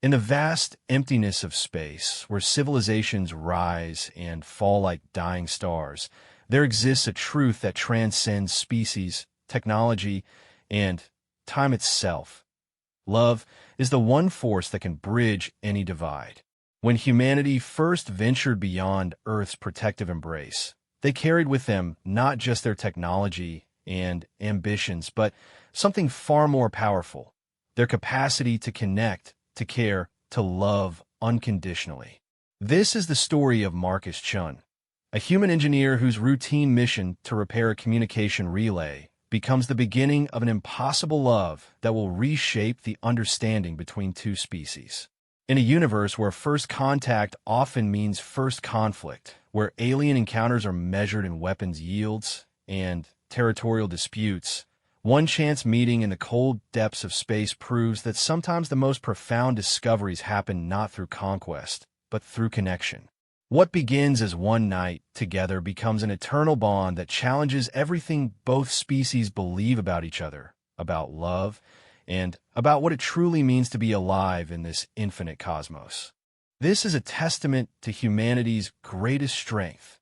In the vast emptiness of space, where civilizations rise and fall like dying stars, there exists a truth that transcends species, technology, and time itself. Love is the one force that can bridge any divide. When humanity first ventured beyond Earth's protective embrace, they carried with them not just their technology and ambitions, but something far more powerful: their capacity to connect, to care, to love unconditionally. This is the story of Marcus Chun, a human engineer whose routine mission to repair a communication relay becomes the beginning of an impossible love that will reshape the understanding between two species. In a universe where first contact often means first conflict, where alien encounters are measured in weapons yields and territorial disputes, one chance meeting in the cold depths of space proves that sometimes the most profound discoveries happen not through conquest, but through connection. What begins as one night together becomes an eternal bond that challenges everything both species believe about each other, about love, and about what it truly means to be alive in this infinite cosmos. This is a testament to humanity's greatest strength.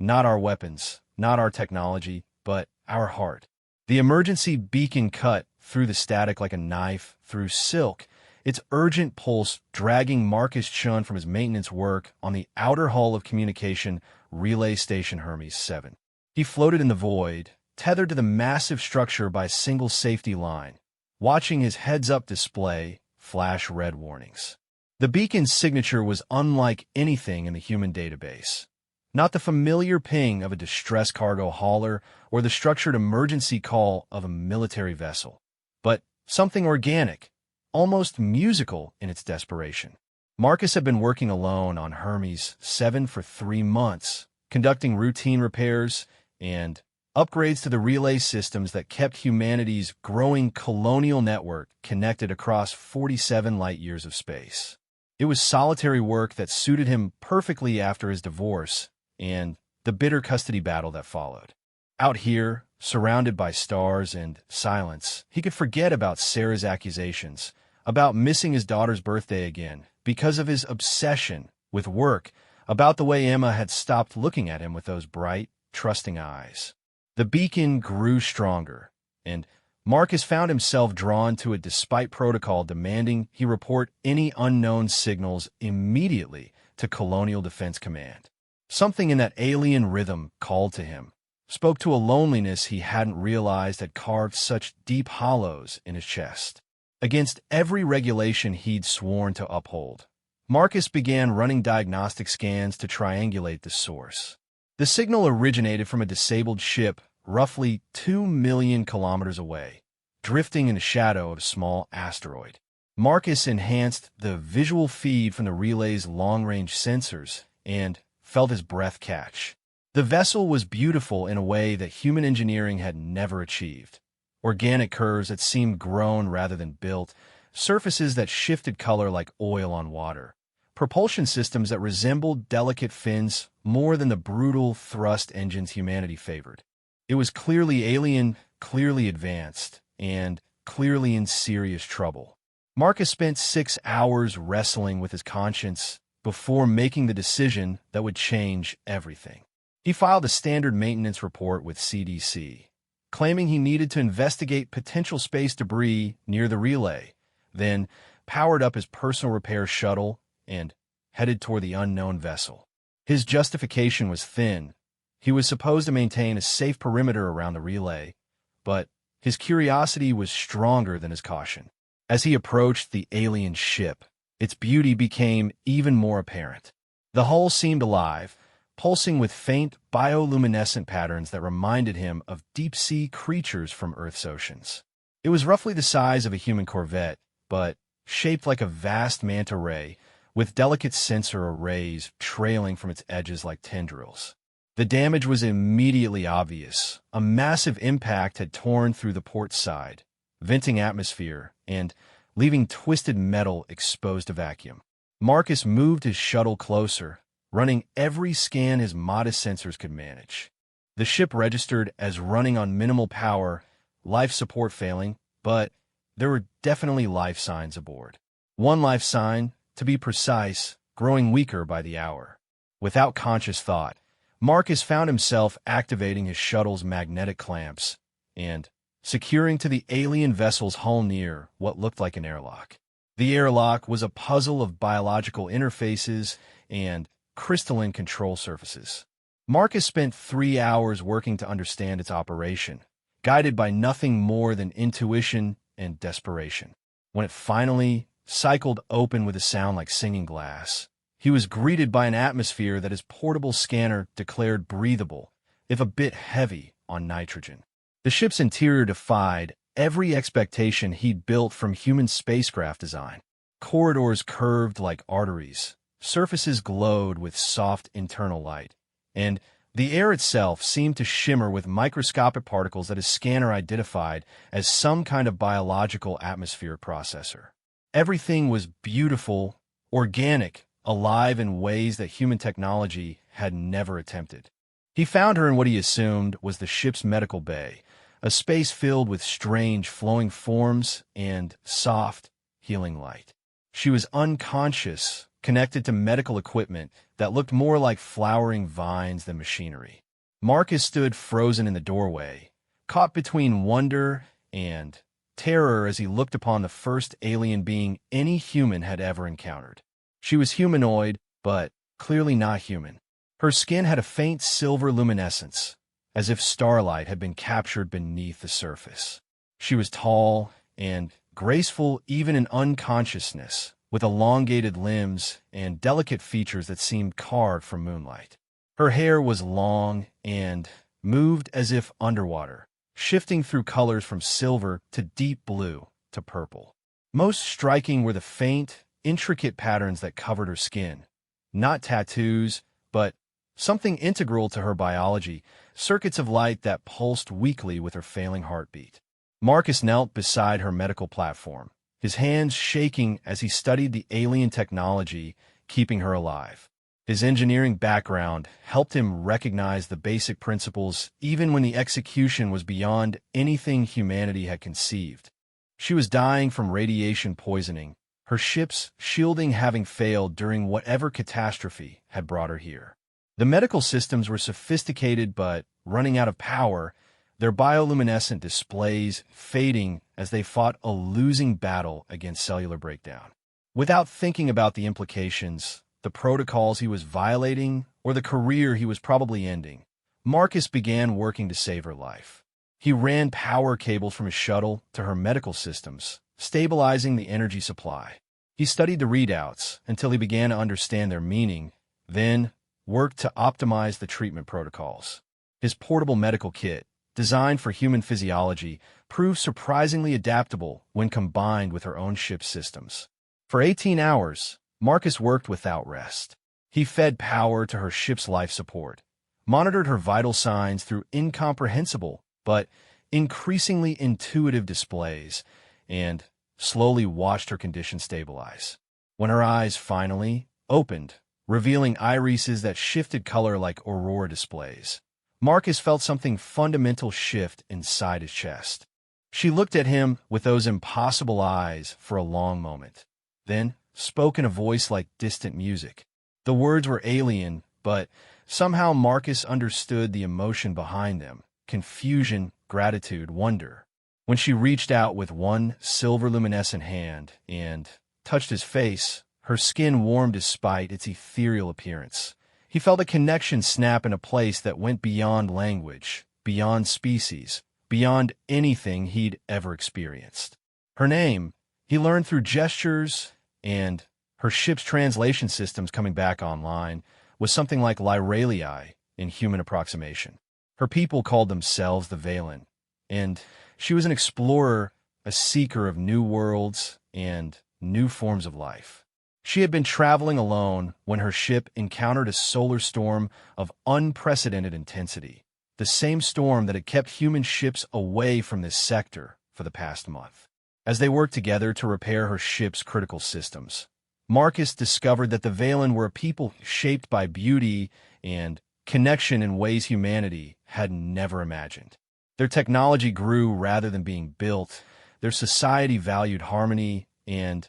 Not our weapons, not our technology, but our heart. The emergency beacon cut through the static like a knife through silk, its urgent pulse dragging Marcus Chun from his maintenance work on the outer hull of communication relay station Hermes 7. He floated in the void, tethered to the massive structure by a single safety line, watching his heads-up display flash red warnings. The beacon's signature was unlike anything in the human database. Not the familiar ping of a distress cargo hauler or the structured emergency call of a military vessel, but something organic, almost musical in its desperation. Marcus had been working alone on Hermes 7 for 3 months, conducting routine repairs and upgrades to the relay systems that kept humanity's growing colonial network connected across 47 light-years of space. It was solitary work that suited him perfectly after his divorce and the bitter custody battle that followed. Out here, surrounded by stars and silence, he could forget about Sarah's accusations, about missing his daughter's birthday again because of his obsession with work, about the way Emma had stopped looking at him with those bright, trusting eyes. The beacon grew stronger, and Marcus found himself drawn to it despite protocol demanding he report any unknown signals immediately to Colonial Defense Command. Something in that alien rhythm called to him, spoke to a loneliness he hadn't realized had carved such deep hollows in his chest. Against every regulation he'd sworn to uphold, Marcus began running diagnostic scans to triangulate the source. The signal originated from a disabled ship roughly 2 million kilometers away, drifting in the shadow of a small asteroid. Marcus enhanced the visual feed from the relay's long-range sensors and felt his breath catch. The vessel was beautiful in a way that human engineering had never achieved. Organic curves that seemed grown rather than built, surfaces that shifted color like oil on water, propulsion systems that resembled delicate fins more than the brutal thrust engines humanity favored. It was clearly alien, clearly advanced, and clearly in serious trouble. Marcus spent 6 hours wrestling with his conscience before making the decision that would change everything. He filed a standard maintenance report with CDC, claiming he needed to investigate potential space debris near the relay, then powered up his personal repair shuttle and headed toward the unknown vessel. His justification was thin. He was supposed to maintain a safe perimeter around the relay, but his curiosity was stronger than his caution. As he approached the alien ship, its beauty became even more apparent. The hull seemed alive, pulsing with faint bioluminescent patterns that reminded him of deep-sea creatures from Earth's oceans. It was roughly the size of a human corvette, but shaped like a vast manta ray, with delicate sensor arrays trailing from its edges like tendrils. The damage was immediately obvious. A massive impact had torn through the port side, venting atmosphere and leaving twisted metal exposed to vacuum. Marcus moved his shuttle closer, running every scan his modest sensors could manage. The ship registered as running on minimal power, life support failing, but there were definitely life signs aboard. one life sign, to be precise, growing weaker by the hour. Without conscious thought, Marcus found himself activating his shuttle's magnetic clamps and securing to the alien vessel's hull near what looked like an airlock. The airlock was a puzzle of biological interfaces and crystalline control surfaces. Marcus spent 3 hours working to understand its operation, guided by nothing more than intuition and desperation. When it finally cycled open with a sound like singing glass, he was greeted by an atmosphere that his portable scanner declared breathable, if a bit heavy on nitrogen. The ship's interior defied every expectation he'd built from human spacecraft design. Corridors curved like arteries, surfaces glowed with soft internal light, and the air itself seemed to shimmer with microscopic particles that his scanner identified as some kind of biological atmosphere processor. Everything was beautiful, organic, alive in ways that human technology had never attempted. He found her in what he assumed was the ship's medical bay, a space filled with strange flowing forms and soft, healing light. She was unconscious, connected to medical equipment that looked more like flowering vines than machinery. Marcus stood frozen in the doorway, caught between wonder and terror as he looked upon the first alien being any human had ever encountered. She was humanoid, but clearly not human. Her skin had a faint silver luminescence, as if starlight had been captured beneath the surface. She was tall and graceful even in unconsciousness, with elongated limbs and delicate features that seemed carved from moonlight. Her hair was long and moved as if underwater, shifting through colors from silver to deep blue to purple. Most striking were the faint, intricate patterns that covered her skin. Not tattoos, but something integral to her biology, circuits of light that pulsed weakly with her failing heartbeat. Marcus knelt beside her medical platform, his hands shaking as he studied the alien technology keeping her alive. His engineering background helped him recognize the basic principles even when the execution was beyond anything humanity had conceived. She was dying from radiation poisoning, her ship's shielding having failed during whatever catastrophe had brought her here. The medical systems were sophisticated but running out of power, their bioluminescent displays fading as they fought a losing battle against cellular breakdown. Without thinking about the implications, the protocols he was violating, or the career he was probably ending, Marcus began working to save her life. He ran power cables from his shuttle to her medical systems, stabilizing the energy supply. He studied the readouts until he began to understand their meaning, then worked to optimize the treatment protocols. His portable medical kit, designed for human physiology, proved surprisingly adaptable when combined with her own ship's systems. For 18 hours, Marcus worked without rest. He fed power to her ship's life support, monitored her vital signs through incomprehensible but increasingly intuitive displays, and slowly watched her condition stabilize. When her eyes finally opened, revealing irises that shifted color like aurora displays, Marcus felt something fundamental shift inside his chest. She looked at him with those impossible eyes for a long moment, then spoke in a voice like distant music. The words were alien, but somehow Marcus understood the emotion behind them: confusion, gratitude, wonder. When she reached out with one silver-luminescent hand and touched his face, her skin warmed despite its ethereal appearance. He felt a connection snap in a place that went beyond language, beyond species, beyond anything he'd ever experienced. Her name, he learned through gestures and her ship's translation systems coming back online, was something like Lyralii in human approximation. Her people called themselves the Valen, and she was an explorer, a seeker of new worlds and new forms of life. She had been traveling alone when her ship encountered a solar storm of unprecedented intensity, the same storm that had kept human ships away from this sector for the past month. As they worked together to repair her ship's critical systems, Marcus discovered that the Valen were a people shaped by beauty and connection in ways humanity had never imagined. Their technology grew rather than being built, their society valued harmony, and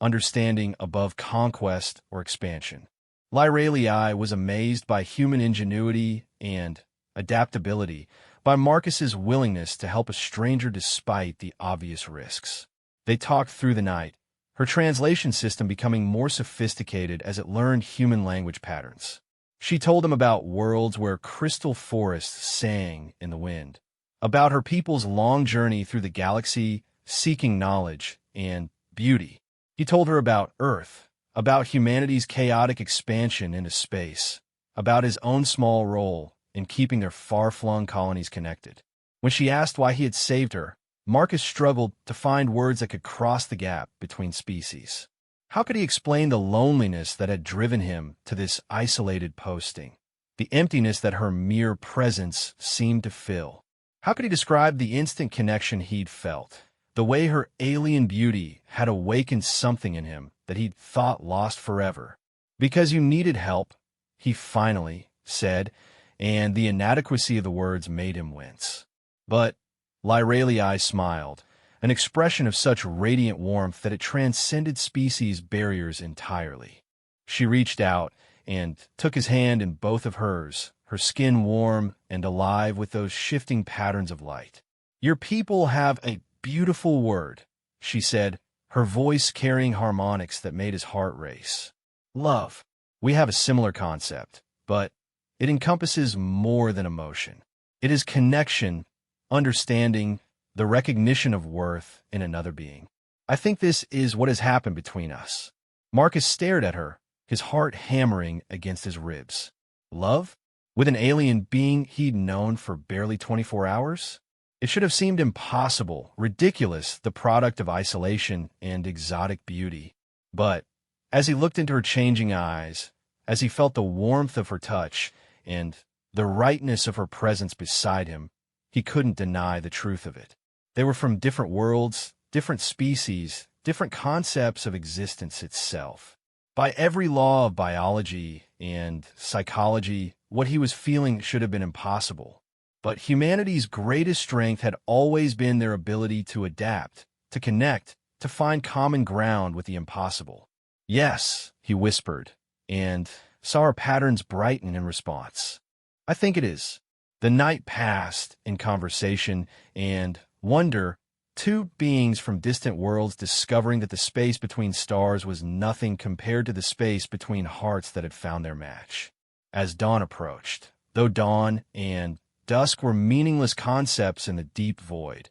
understanding above conquest or expansion. Lyralii was amazed by human ingenuity and adaptability, by Marcus's willingness to help a stranger despite the obvious risks. They talked through the night, her translation system becoming more sophisticated as it learned human language patterns. She told him about worlds where crystal forests sang in the wind, about her people's long journey through the galaxy, seeking knowledge and beauty. He told her about Earth, about humanity's chaotic expansion into space, about his own small role in keeping their far-flung colonies connected. When she asked why he had saved her, Marcus struggled to find words that could cross the gap between species. How could he explain the loneliness that had driven him to this isolated posting, the emptiness that her mere presence seemed to fill? How could he describe the instant connection he'd felt, the way her alien beauty had awakened something in him that he'd thought lost forever? "Because you needed help," he finally said, and the inadequacy of the words made him wince. But Lyralii smiled, an expression of such radiant warmth that it transcended species barriers entirely. She reached out and took his hand in both of hers, her skin warm and alive with those shifting patterns of light. "Your people have a beautiful word," she said, her voice carrying harmonics that made his heart race. "Love. We have a similar concept, but it encompasses more than emotion. It is connection, understanding, the recognition of worth in another being. I think this is what has happened between us." Marcus stared at her, his heart hammering against his ribs. Love? With an alien being he'd known for barely 24 hours? It should have seemed impossible, ridiculous, the product of isolation and exotic beauty. But as he looked into her changing eyes, as he felt the warmth of her touch and the rightness of her presence beside him, he couldn't deny the truth of it. They were from different worlds, different species, different concepts of existence itself. By every law of biology and psychology, what he was feeling should have been impossible. But humanity's greatest strength had always been their ability to adapt, to connect, to find common ground with the impossible. "Yes," he whispered, and saw her patterns brighten in response. "I think it is." The night passed in conversation and wonder, two beings from distant worlds discovering that the space between stars was nothing compared to the space between hearts that had found their match. As dawn approached, though dawn and dusk were meaningless concepts in the deep void,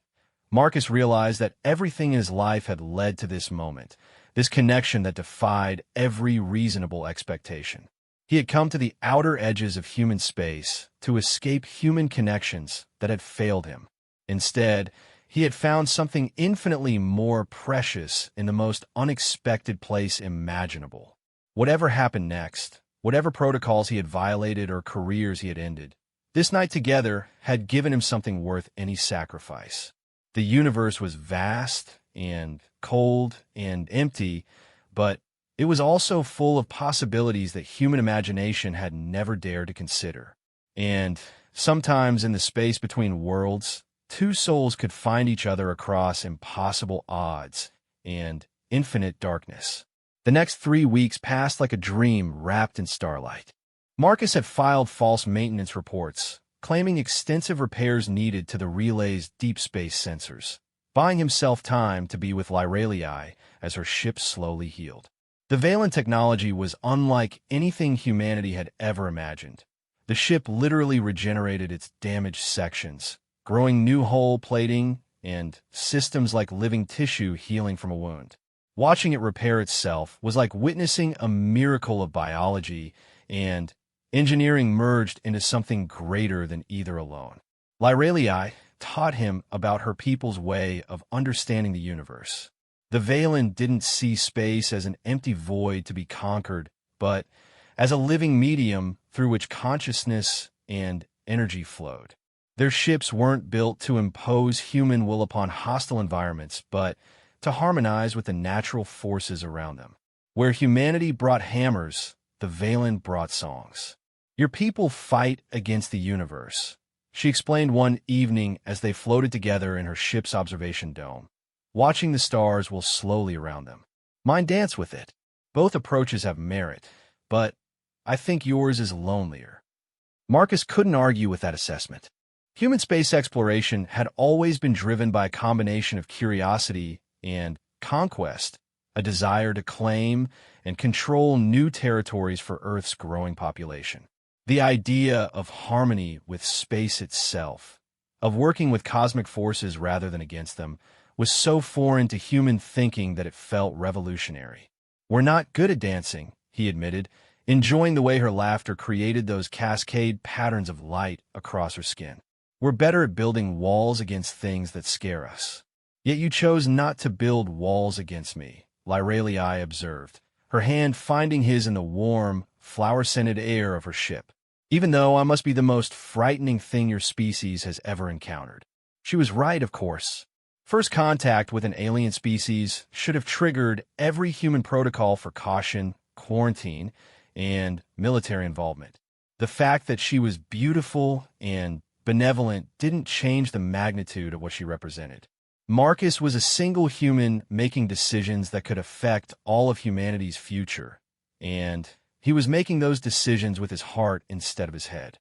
Marcus realized that everything in his life had led to this moment, this connection that defied every reasonable expectation. He had come to the outer edges of human space to escape human connections that had failed him. Instead, he had found something infinitely more precious in the most unexpected place imaginable. Whatever happened next, whatever protocols he had violated or careers he had ended, this night together had given him something worth any sacrifice. The universe was vast and cold and empty, but it was also full of possibilities that human imagination had never dared to consider. And sometimes in the space between worlds, two souls could find each other across impossible odds and infinite darkness. The next 3 weeks passed like a dream wrapped in starlight. Marcus had filed false maintenance reports, claiming extensive repairs needed to the relay's deep space sensors, buying himself time to be with Lyralii as her ship slowly healed. The Valen technology was unlike anything humanity had ever imagined. The ship literally regenerated its damaged sections, growing new hull plating and systems like living tissue healing from a wound. Watching it repair itself was like witnessing a miracle of biology and engineering merged into something greater than either alone. Lyralii taught him about her people's way of understanding the universe. The Valen didn't see space as an empty void to be conquered, but as a living medium through which consciousness and energy flowed. Their ships weren't built to impose human will upon hostile environments, but to harmonize with the natural forces around them. Where humanity brought hammers, the Valen brought songs. "Your people fight against the universe," she explained one evening as they floated together in her ship's observation dome, watching the stars whirl slowly around them. Mine dance with it. Both approaches have merit, but I think yours is lonelier. Marcus couldn't argue with that assessment. Human space exploration had always been driven by a combination of curiosity and conquest, a desire to claim and control new territories for Earth's growing population. The idea of harmony with space itself, of working with cosmic forces rather than against them, was so foreign to human thinking that it felt revolutionary. "We're not good at dancing," he admitted, enjoying the way her laughter created those cascade patterns of light across her skin. "We're better at building walls against things that scare us." "Yet you chose not to build walls against me," Lyralii observed, her hand finding his in the warm, flower-scented air of her ship. "Even though I must be the most frightening thing your species has ever encountered." She was right, of course. First contact with an alien species should have triggered every human protocol for caution, quarantine, and military involvement. The fact that she was beautiful and benevolent didn't change the magnitude of what she represented. Marcus was a single human making decisions that could affect all of humanity's future, and he was making those decisions with his heart instead of his head.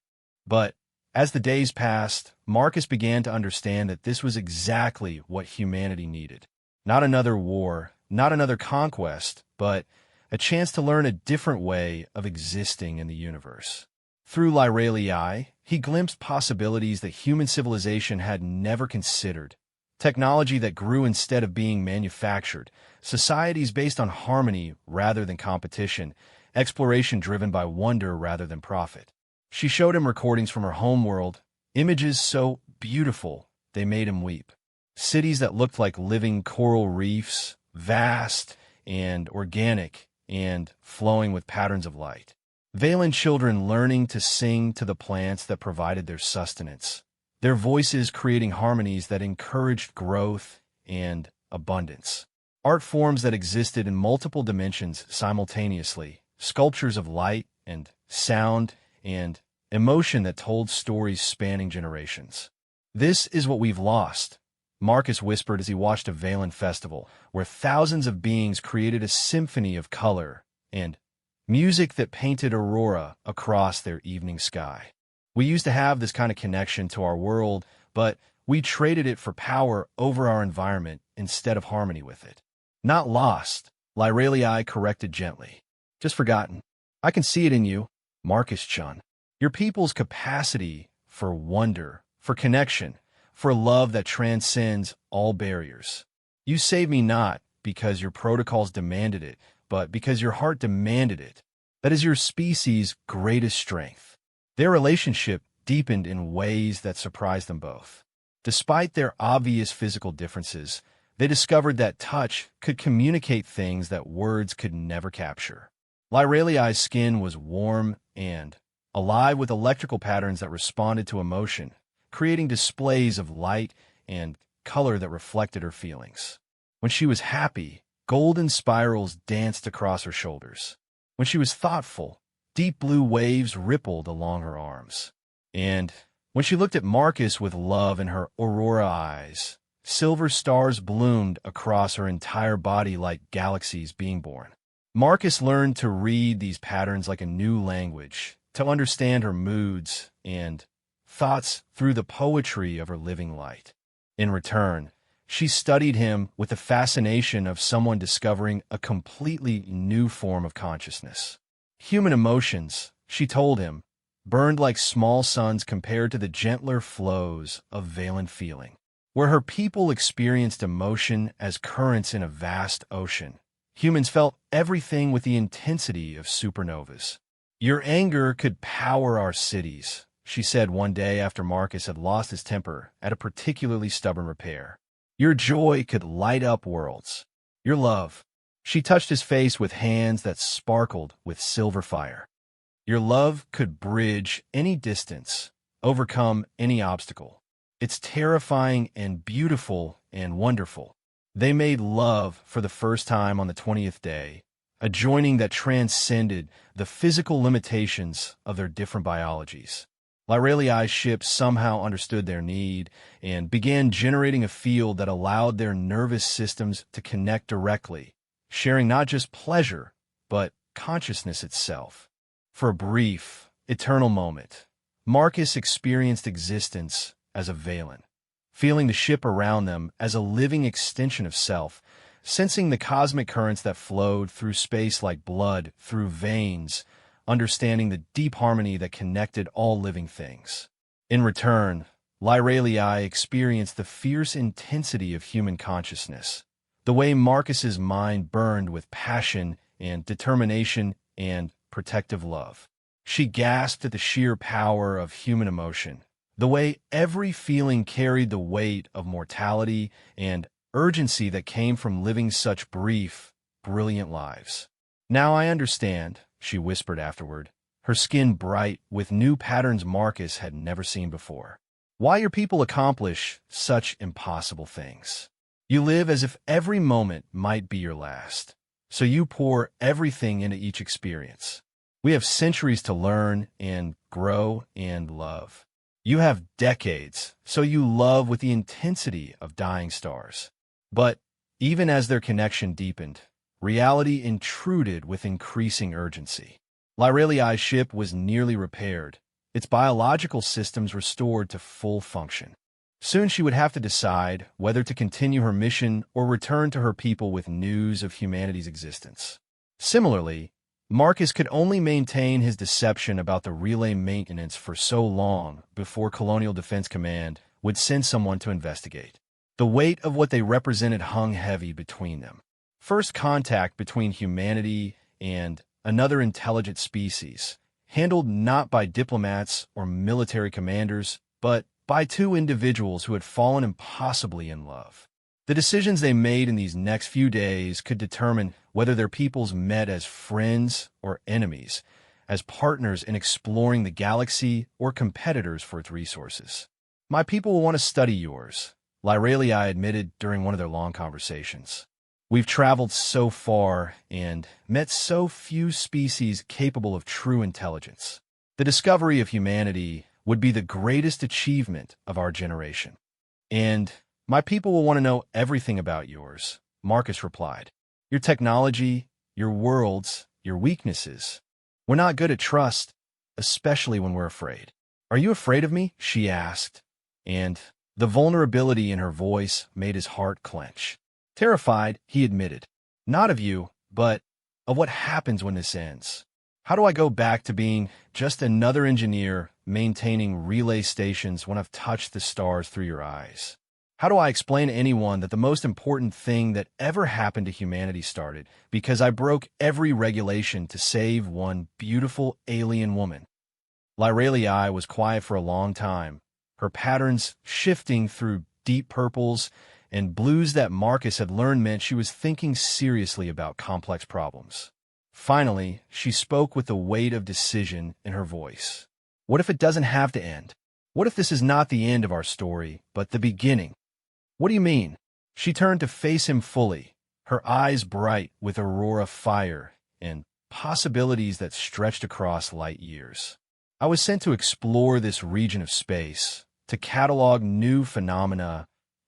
But as the days passed, Marcus began to understand that this was exactly what humanity needed. Not another war, not another conquest, but a chance to learn a different way of existing in the universe. Through Lyralii, he glimpsed possibilities that human civilization had never considered. Technology that grew instead of being manufactured, societies based on harmony rather than competition, exploration driven by wonder rather than profit. She showed him recordings from her homeworld, images so beautiful they made him weep. Cities that looked like living coral reefs, vast and organic and flowing with patterns of light. Valen children learning to sing to the plants that provided their sustenance, their voices creating harmonies that encouraged growth and abundance. Art forms that existed in multiple dimensions simultaneously, sculptures of light and sound and emotion that told stories spanning generations. "This is what we've lost," Marcus whispered as he watched a Valen festival, where thousands of beings created a symphony of color and music that painted aurora across their evening sky. "We used to have this kind of connection to our world, but we traded it for power over our environment instead of harmony with it." "Not lost," Lyralii corrected gently. "Just forgotten. I can see it in you, Marcus-chun. Your people's capacity for wonder, for connection, for love that transcends all barriers. You saved me not because your protocols demanded it, but because your heart demanded it. That is your species' greatest strength." Their relationship deepened in ways that surprised them both. Despite their obvious physical differences, they discovered that touch could communicate things that words could never capture. Lyralii's skin was warm and alive with electrical patterns that responded to emotion, creating displays of light and color that reflected her feelings. When she was happy, golden spirals danced across her shoulders. When she was thoughtful, deep blue waves rippled along her arms. And when she looked at Marcus with love in her aurora eyes, silver stars bloomed across her entire body like galaxies being born. Marcus learned to read these patterns like a new language, to understand her moods and thoughts through the poetry of her living light. In return, she studied him with the fascination of someone discovering a completely new form of consciousness. Human emotions, she told him, burned like small suns compared to the gentler flows of Valen feeling. Where her people experienced emotion as currents in a vast ocean, humans felt everything with the intensity of supernovas. "Your anger could power our cities," she said one day after Marcus had lost his temper at a particularly stubborn repair. "Your joy could light up worlds. Your love." She touched his face with hands that sparkled with silver fire. "Your love could bridge any distance, overcome any obstacle. It's terrifying and beautiful and wonderful." They made love for the first time on the 20th day, a joining that transcended the physical limitations of their different biologies. Lyralii's ship somehow understood their need and began generating a field that allowed their nervous systems to connect directly, sharing not just pleasure, but consciousness itself. For a brief, eternal moment, Marcus experienced existence as a Valen, feeling the ship around them as a living extension of self, sensing the cosmic currents that flowed through space like blood through veins, understanding the deep harmony that connected all living things. In return, Lyralii experienced the fierce intensity of human consciousness, the way Marcus's mind burned with passion and determination and protective love. She gasped at the sheer power of human emotion, the way every feeling carried the weight of mortality and urgency that came from living such brief, brilliant lives. "Now I understand," she whispered afterward, her skin bright with new patterns Marcus had never seen before. "Why your people accomplish such impossible things. You live as if every moment might be your last, so you pour everything into each experience. We have centuries to learn and grow and love. You have decades, so you love with the intensity of dying stars." But even as their connection deepened, reality intruded with increasing urgency. Lyralii's ship was nearly repaired, its biological systems restored to full function. Soon she would have to decide whether to continue her mission or return to her people with news of humanity's existence. Similarly, Marcus could only maintain his deception about the relay maintenance for so long before Colonial Defense Command would send someone to investigate. The weight of what they represented hung heavy between them. First contact between humanity and another intelligent species, handled not by diplomats or military commanders, but by two individuals who had fallen impossibly in love. The decisions they made in these next few days could determine whether their peoples met as friends or enemies, as partners in exploring the galaxy or competitors for its resources. "My people will want to study yours," Lyralii admitted during one of their long conversations. "We've traveled so far and met so few species capable of true intelligence. The discovery of humanity would be the greatest achievement of our generation. And my people will want to know everything about yours," Marcus replied. "Your technology, your worlds, your weaknesses. We're not good at trust, especially when we're afraid." "Are you afraid of me?" she asked, and the vulnerability in her voice made his heart clench. "Terrified," he admitted. "Not of you, but of what happens when this ends. How do I go back to being just another engineer maintaining relay stations when I've touched the stars through your eyes? How do I explain to anyone that the most important thing that ever happened to humanity started because I broke every regulation to save one beautiful alien woman?" Lyralii was quiet for a long time, her patterns shifting through deep purples and blues that Marcus had learned meant she was thinking seriously about complex problems. Finally, she spoke with the weight of decision in her voice. "What if it doesn't have to end? What if this is not the end of our story, but the beginning?" "What do you mean?" She turned to face him fully, her eyes bright with aurora fire and possibilities that stretched across light years. "I was sent to explore this region of space, to catalog new phenomena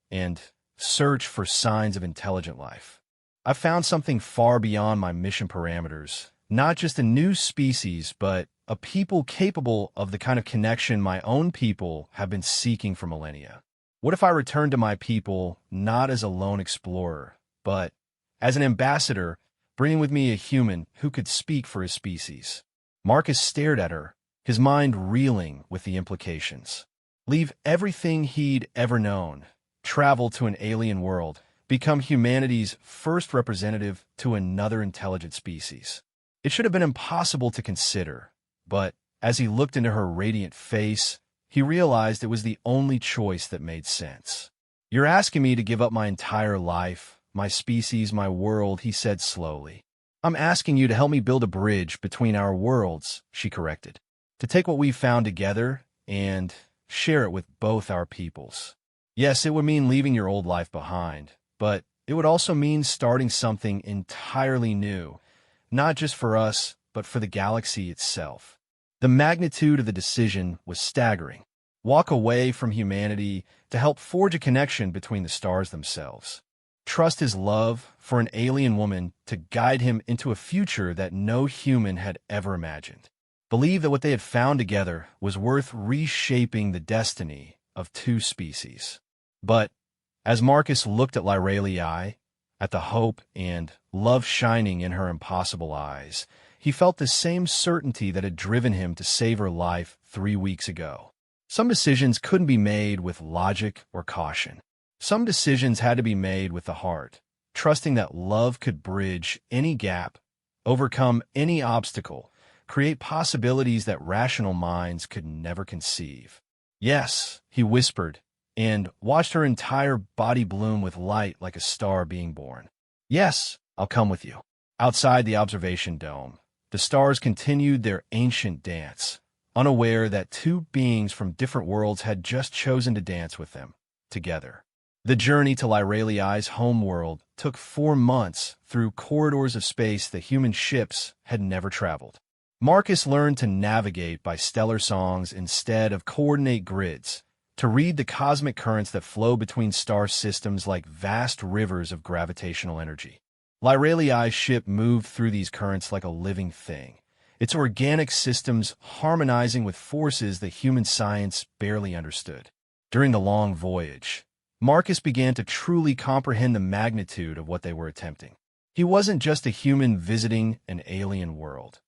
and search for signs of intelligent life. I found something far beyond my mission parameters, not just a new species, but a people capable of the kind of connection my own people have been seeking for millennia. What if I returned to my people not as a lone explorer, but as an ambassador, bringing with me a human who could speak for his species?" Marcus stared at her, his mind reeling with the implications. Leave everything he'd ever known, travel to an alien world, become humanity's first representative to another intelligent species. It should have been impossible to consider, but as he looked into her radiant face, he realized it was the only choice that made sense. "You're asking me to give up my entire life, my species, my world," he said slowly. "I'm asking you to help me build a bridge between our worlds," she corrected. "To take what we've found together and share it with both our peoples. Yes, it would mean leaving your old life behind, but it would also mean starting something entirely new, not just for us, but for the galaxy itself." The magnitude of the decision was staggering. Walk away from humanity to help forge a connection between the stars themselves. trust his love for an alien woman to guide him into a future that no human had ever imagined. Believe that what they had found together was worth reshaping the destiny of two species. But as Marcus looked at Lyralii, at the hope and love shining in her impossible eyes, he felt the same certainty that had driven him to save her life 3 weeks ago. Some decisions couldn't be made with logic or caution. Some decisions had to be made with the heart, trusting that love could bridge any gap, overcome any obstacle, create possibilities that rational minds could never conceive. Yes, he whispered, and watched her entire body bloom with light like a star being born. Yes, I'll come with you. Outside the observation dome, the stars continued their ancient dance, unaware that two beings from different worlds had just chosen to dance with them, together. The journey to Lyralii's homeworld took 4 months through corridors of space that human ships had never traveled. Marcus learned to navigate by stellar songs instead of coordinate grids, to read the cosmic currents that flow between star systems like vast rivers of gravitational energy. Lyralii's ship moved through these currents like a living thing, its organic systems harmonizing with forces that human science barely understood. During the long voyage, Marcus began to truly comprehend the magnitude of what they were attempting. He wasn't just a human visiting an alien world.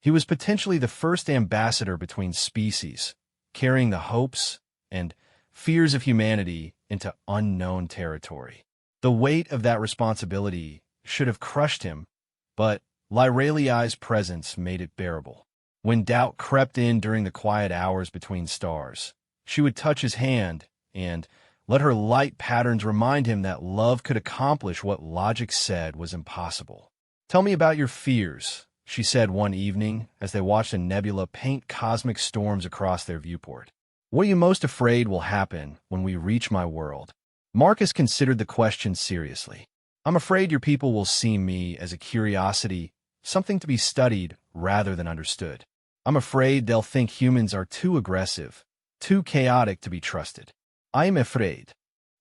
He was potentially the first ambassador between species, carrying the hopes and fears of humanity into unknown territory. The weight of that responsibility should have crushed him, but Lyralii's presence made it bearable. When doubt crept in during the quiet hours between stars, she would touch his hand and let her light patterns remind him that love could accomplish what logic said was impossible. "Tell me about your fears," she said one evening as they watched a nebula paint cosmic storms across their viewport. "What are you most afraid will happen when we reach my world?" Marcus considered the question seriously. "I'm afraid your people will see me as a curiosity, something to be studied rather than understood. I'm afraid they'll think humans are too aggressive, too chaotic to be trusted. I'm afraid."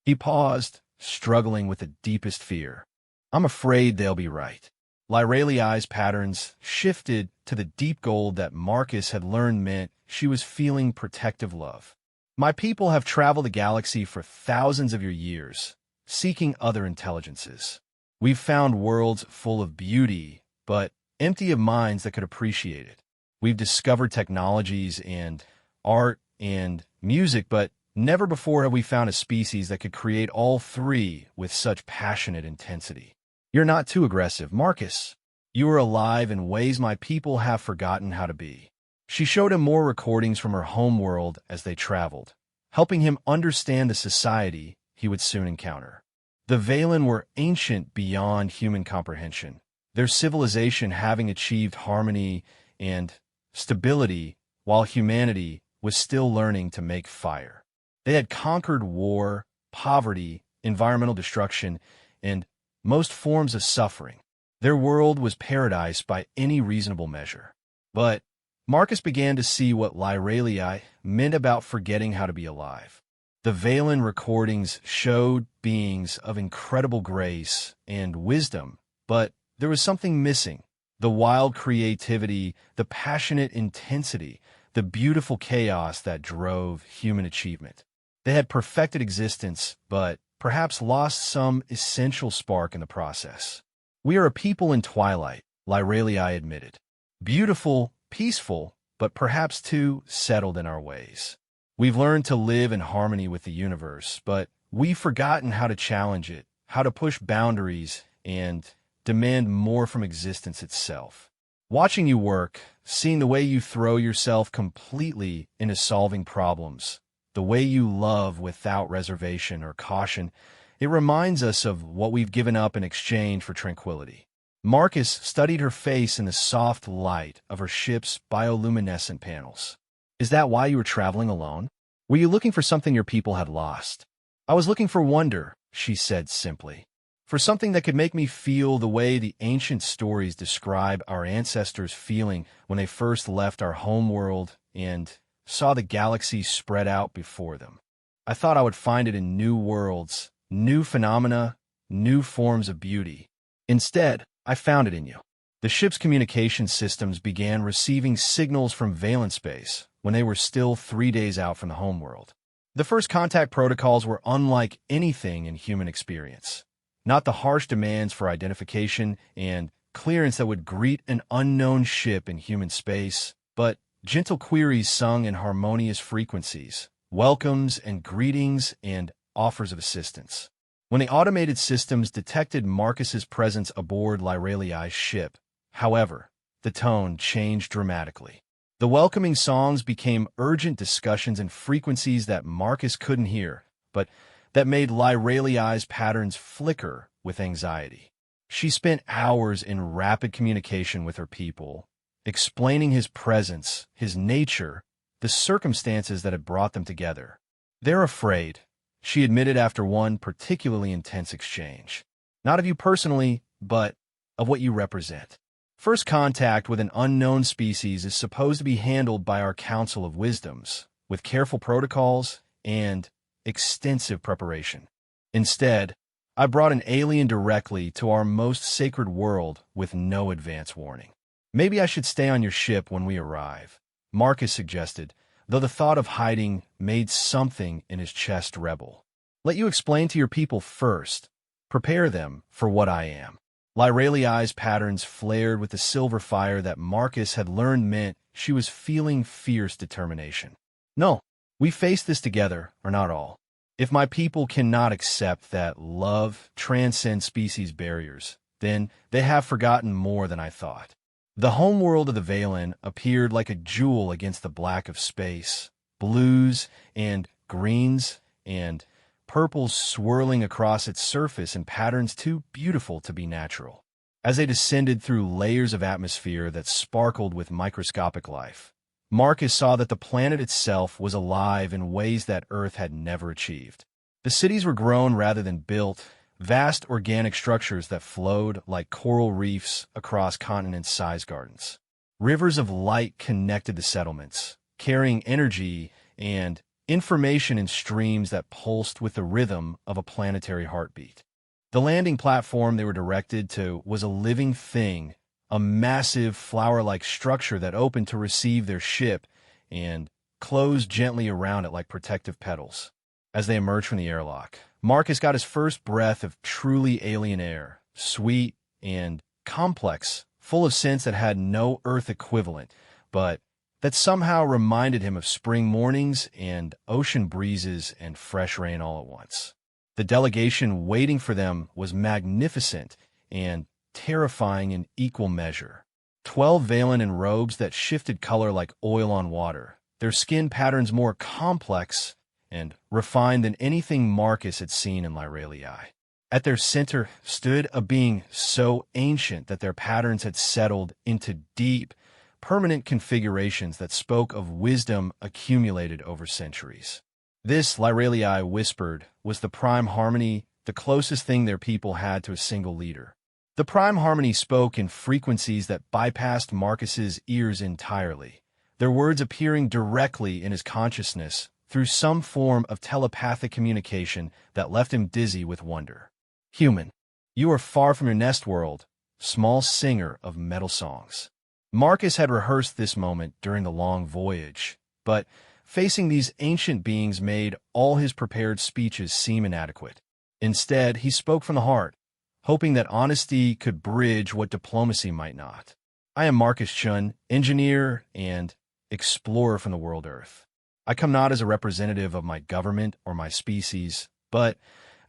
He paused, struggling with the deepest fear. "I'm afraid they'll be right." Lyralii's patterns shifted to the deep gold that Marcus had learned meant she was feeling protective love. "My people have traveled the galaxy for thousands of your years, seeking other intelligences. We've found worlds full of beauty, but empty of minds that could appreciate it. We've discovered technologies and art and music, but never before have we found a species that could create all three with such passionate intensity. You're not too aggressive, Marcus. You are alive in ways my people have forgotten how to be." She showed him more recordings from her homeworld as they traveled, helping him understand the society he would soon encounter. The Valen were ancient beyond human comprehension, their civilization having achieved harmony and stability while humanity was still learning to make fire. They had conquered war, poverty, environmental destruction, and most forms of suffering. Their world was paradise by any reasonable measure. But Marcus began to see what Lyralii meant about forgetting how to be alive. The Valen recordings showed beings of incredible grace and wisdom, but there was something missing. The wild creativity, the passionate intensity, the beautiful chaos that drove human achievement. They had perfected existence, but perhaps lost some essential spark in the process. "We are a people in twilight," Lyralii admitted. "Beautiful, peaceful, but perhaps too settled in our ways. We've learned to live in harmony with the universe, but we've forgotten how to challenge it, how to push boundaries, and demand more from existence itself. Watching you work, seeing the way you throw yourself completely into solving problems, the way you love without reservation or caution, it reminds us of what we've given up in exchange for tranquility." Marcus studied her face in the soft light of her ship's bioluminescent panels. "Is that why you were traveling alone? Were you looking for something your people had lost?" "I was looking for wonder," she said simply. "For something that could make me feel the way the ancient stories describe our ancestors feeling when they first left our homeworld and saw the galaxy spread out before them. I thought I would find it in new worlds, new phenomena, new forms of beauty. Instead, I found it in you. The ship's communication systems began receiving signals from Valen space when they were still 3 days out from the homeworld. The first contact protocols were unlike anything in human experience. Not the harsh demands for identification and clearance that would greet an unknown ship in human space, but gentle queries sung in harmonious frequencies, welcomes and greetings and offers of assistance. When the automated systems detected Marcus's presence aboard Lyraliai's ship, however, the tone changed dramatically. The welcoming songs became urgent discussions in frequencies that Marcus couldn't hear, but that made Lyraliai's patterns flicker with anxiety. She spent hours in rapid communication with her people, explaining his presence, his nature, the circumstances that had brought them together. "They're afraid," she admitted after one particularly intense exchange. "Not of you personally, but of what you represent. First contact with an unknown species is supposed to be handled by our Council of Wisdoms, with careful protocols and extensive preparation. Instead, I brought an alien directly to our most sacred world with no advance warning. Maybe I should stay on your ship when we arrive," Marcus suggested, though the thought of hiding made something in his chest rebel. "Let you explain to your people first. Prepare them for what I am." Lyraliai's patterns flared with the silver fire that Marcus had learned meant she was feeling fierce determination. "No, we face this together, or not all. If my people cannot accept that love transcends species barriers, then they have forgotten more than I thought." The homeworld of the Valen appeared like a jewel against the black of space, blues and greens and purples swirling across its surface in patterns too beautiful to be natural. As they descended through layers of atmosphere that sparkled with microscopic life, Marcus saw that the planet itself was alive in ways that Earth had never achieved. The cities were grown rather than built, vast organic structures that flowed like coral reefs across continent-sized gardens. Rivers of light connected the settlements, carrying energy and information in streams that pulsed with the rhythm of a planetary heartbeat. The landing platform they were directed to was a living thing, a massive flower-like structure that opened to receive their ship and closed gently around it like protective petals. As they emerged from the airlock, Marcus got his first breath of truly alien air, sweet and complex, full of scents that had no Earth equivalent, but that somehow reminded him of spring mornings and ocean breezes and fresh rain all at once. The delegation waiting for them was magnificent and terrifying in equal measure. 12 Valen in robes that shifted color like oil on water, their skin patterns more complex and refined than anything Marcus had seen in Lyraliai. At their center stood a being so ancient that their patterns had settled into deep, permanent configurations that spoke of wisdom accumulated over centuries. This, Lyraliai whispered, was the Prime Harmony, the closest thing their people had to a single leader. The Prime Harmony spoke in frequencies that bypassed Marcus's ears entirely, their words appearing directly in his consciousness through some form of telepathic communication that left him dizzy with wonder. "Human, you are far from your nest world, small singer of metal songs." Marcus had rehearsed this moment during the long voyage, but facing these ancient beings made all his prepared speeches seem inadequate. Instead, he spoke from the heart, hoping that honesty could bridge what diplomacy might not. "I am Marcus Chun, engineer and explorer from the world Earth. I come not as a representative of my government or my species, but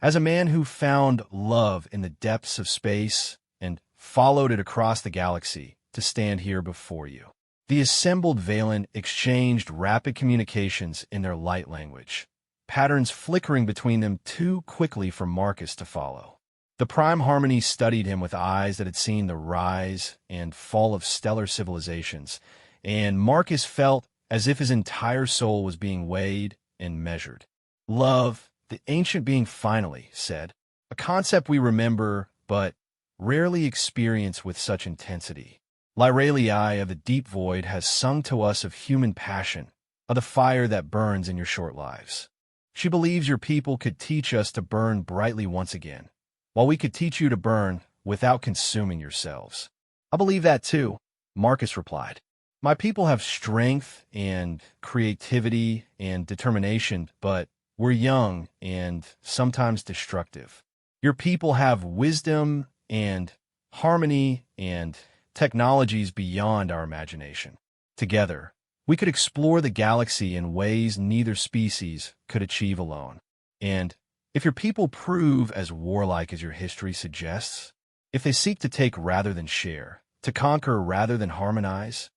as a man who found love in the depths of space and followed it across the galaxy to stand here before you." The assembled Valen exchanged rapid communications in their light language, patterns flickering between them too quickly for Marcus to follow. The Prime Harmony studied him with eyes that had seen the rise and fall of stellar civilizations, and Marcus felt as if his entire soul was being weighed and measured. "Love, the ancient being finally said, a concept we remember but rarely experience with such intensity. Lyraliai of the deep void has sung to us of human passion, of the fire that burns in your short lives. She believes your people could teach us to burn brightly once again, while we could teach you to burn without consuming yourselves. I believe that too, Marcus replied. My people have strength and creativity and determination, but we're young and sometimes destructive. Your people have wisdom and harmony and technologies beyond our imagination. Together, we could explore the galaxy in ways neither species could achieve alone. And if your people prove as warlike as your history suggests, if they seek to take rather than share, to conquer rather than harmonize,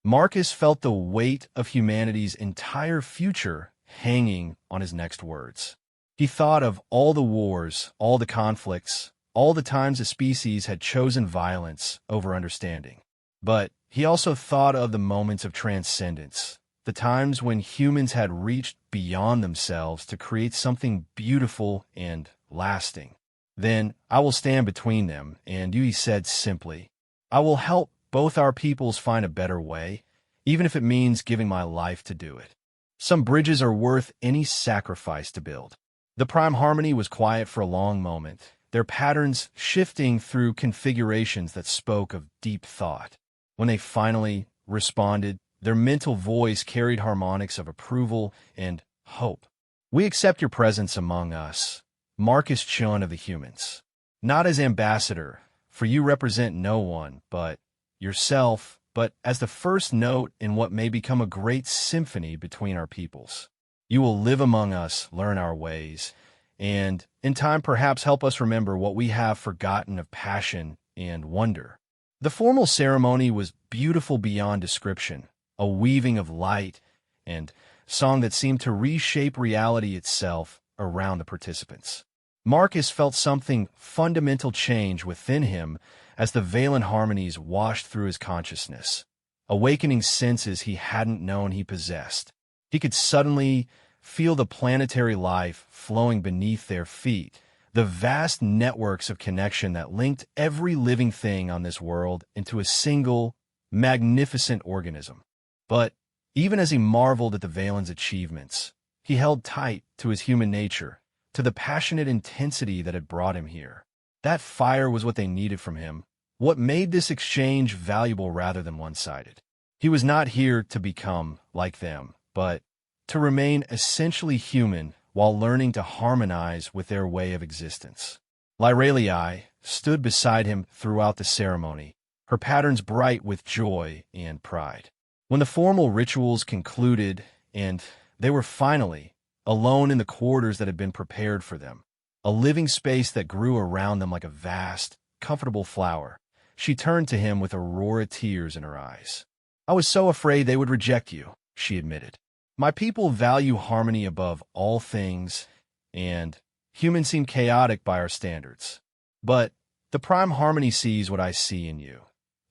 Marcus felt the weight of humanity's entire future hanging on his next words. He thought of all the wars, all the conflicts, all the times a species had chosen violence over understanding. But he also thought of the moments of transcendence, the times when humans had reached beyond themselves to create something beautiful and lasting. Then I will stand between them, and you, he said simply, I will help both our peoples find a better way, even if it means giving my life to do it. Some bridges are worth any sacrifice to build. The Prime Harmony was quiet for a long moment, their patterns shifting through configurations that spoke of deep thought. When they finally responded, their mental voice carried harmonics of approval and hope. We accept your presence among us, Marcus Chun of the humans. Not as ambassador, for you represent no one but yourself, but as the first note in what may become a great symphony between our peoples. You will live among us, learn our ways, and in time perhaps help us remember what we have forgotten of passion and wonder. The formal ceremony was beautiful beyond description, a weaving of light and song that seemed to reshape reality itself around the participants. Marcus felt something fundamental change within him as the Valen harmonies washed through his consciousness, awakening senses he hadn't known he possessed. He could suddenly feel the planetary life flowing beneath their feet, the vast networks of connection that linked every living thing on this world into a single, magnificent organism. But even as he marveled at the Valen's achievements, he held tight to his human nature, to the passionate intensity that had brought him here. That fire was what they needed from him, what made this exchange valuable rather than one-sided. He was not here to become like them, but to remain essentially human while learning to harmonize with their way of existence. Lyralii stood beside him throughout the ceremony, her patterns bright with joy and pride. When the formal rituals concluded and they were finally alone in the quarters that had been prepared for them, a living space that grew around them like a vast, comfortable flower, she turned to him with a roar of tears in her eyes. I was so afraid they would reject you, she admitted. My people value harmony above all things, and humans seem chaotic by our standards. But the Prime Harmony sees what I see in you.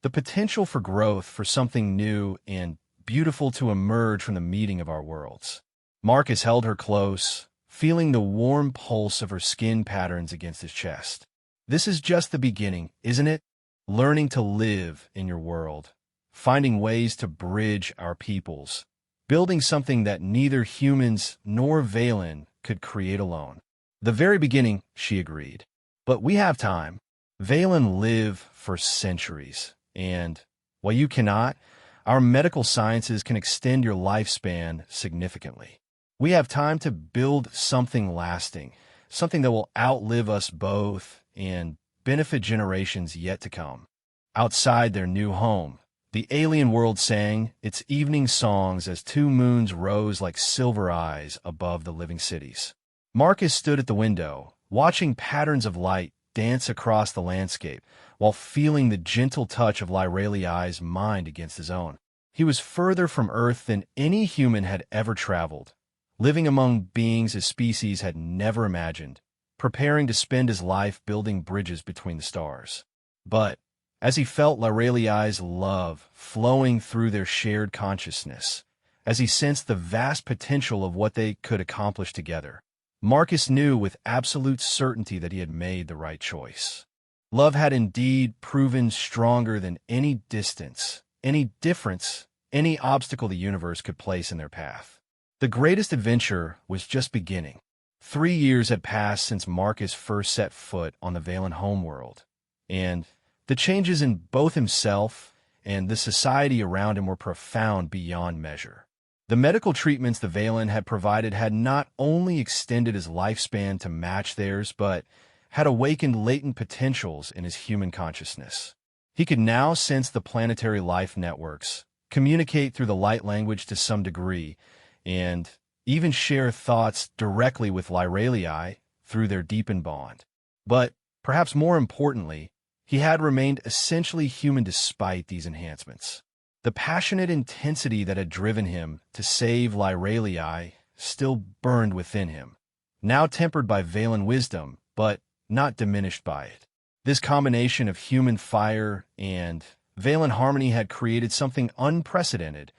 The potential for growth, for something new and beautiful to emerge from the meeting of our worlds. Marcus held her close, feeling the warm pulse of her skin patterns against his chest. This is just the beginning, isn't it? Learning to live in your world, finding ways to bridge our peoples, building something that neither humans nor Valen could create alone. The very beginning, she agreed. But we have time. Valen live for centuries, and while you cannot, our medical sciences can extend your lifespan significantly. We have time to build something lasting, something that will outlive us both and benefit generations yet to come. Outside their new home, the alien world sang its evening songs as two moons rose like silver eyes above the living cities. Marcus stood at the window, watching patterns of light dance across the landscape, while feeling the gentle touch of Lyralii's mind against his own. He was further from Earth than any human had ever traveled, living among beings his species had never imagined, preparing to spend his life building bridges between the stars. But as he felt Lyralii's love flowing through their shared consciousness, as he sensed the vast potential of what they could accomplish together, Marcus knew with absolute certainty that he had made the right choice. Love had indeed proven stronger than any distance, any difference, any obstacle the universe could place in their path. The greatest adventure was just beginning. 3 years had passed since Marcus first set foot on the Valen homeworld, and the changes in both himself and the society around him were profound beyond measure. The medical treatments the Valen had provided had not only extended his lifespan to match theirs, but had awakened latent potentials in his human consciousness. He could now sense the planetary life networks, communicate through the light language to some degree, and even share thoughts directly with Lyralii through their deepened bond. But, perhaps more importantly, he had remained essentially human despite these enhancements. The passionate intensity that had driven him to save Lyralii still burned within him, now tempered by Valen wisdom, but not diminished by it. This combination of human fire and Valen harmony had created something unprecedented,